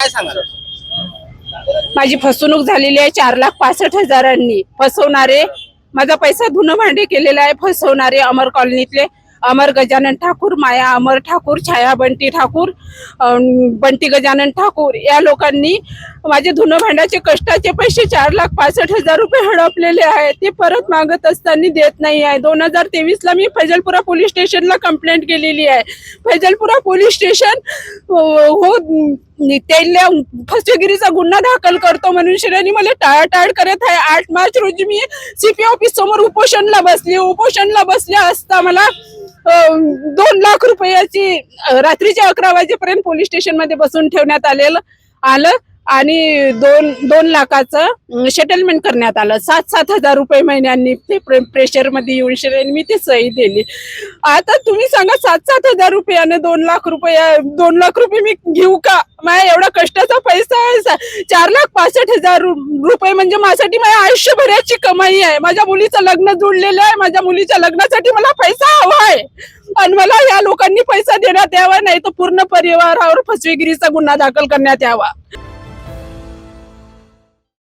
काय सांगाल? माझी फसवणूक झालेली आहे 4,65,000 फसवणारे माझा पैसा धुणं भांडे केलेला आहे. फसवणारे अमर कॉलनीतले अमर गजानन ठाकूर, माया अमर ठाकूर, छाया बंटी ठाकूर, बंटी गजानन ठाकूर या लोकांनी माझे धुणं भांड्याचे कष्टाचे पैसे 4,65,000 रुपये हडपलेले आहेत. ते परत मागत असताना देत नाही आहे. 2023 मी फैजलपुरा पोलीस स्टेशनला कंप्लेंट केलेली आहे. फैजलपुरा पोलीस स्टेशन हो त्याला फसवेगिरीचा गुन्हा दाखल करतो म्हणून श्रेणी मला टाळाटाळ करत आहे. 8 मार्च रोजी मी सीपी ऑफिस समोर उपोषणला बसले असता मला 2 लाख रुपयाची रात्रीच्या 11 वाजेपर्यंत पोलीस स्टेशन मध्ये बसून ठेवण्यात आलं आणि 2 लाखाचं सेटलमेंट करण्यात आलं. 7,000 रुपये महिन्यांनी ते प्रेशर मध्ये येऊन श्रेणी मी ते सही दिली. आता तुम्ही सांगा 7,000 रुपयाने 2 लाख रुपये मी घेऊ का? माझ्या एवढा कष्टाचा पैसा आहे. 4,65,000 रुपये म्हणजे माझ्यासाठी माझ्या आयुष्यभराची कमाई आहे. माझ्या मुलीचं लग्न जुळलेलं आहे. माझ्या मुलीच्या लग्नासाठी मला पैसा हवा आहे आणि मला या लोकांनी पैसा देण्यात यावा, नाही तर पूर्ण परिवारावर फसवेगिरीचा गुन्हा दाखल करण्यात यावा.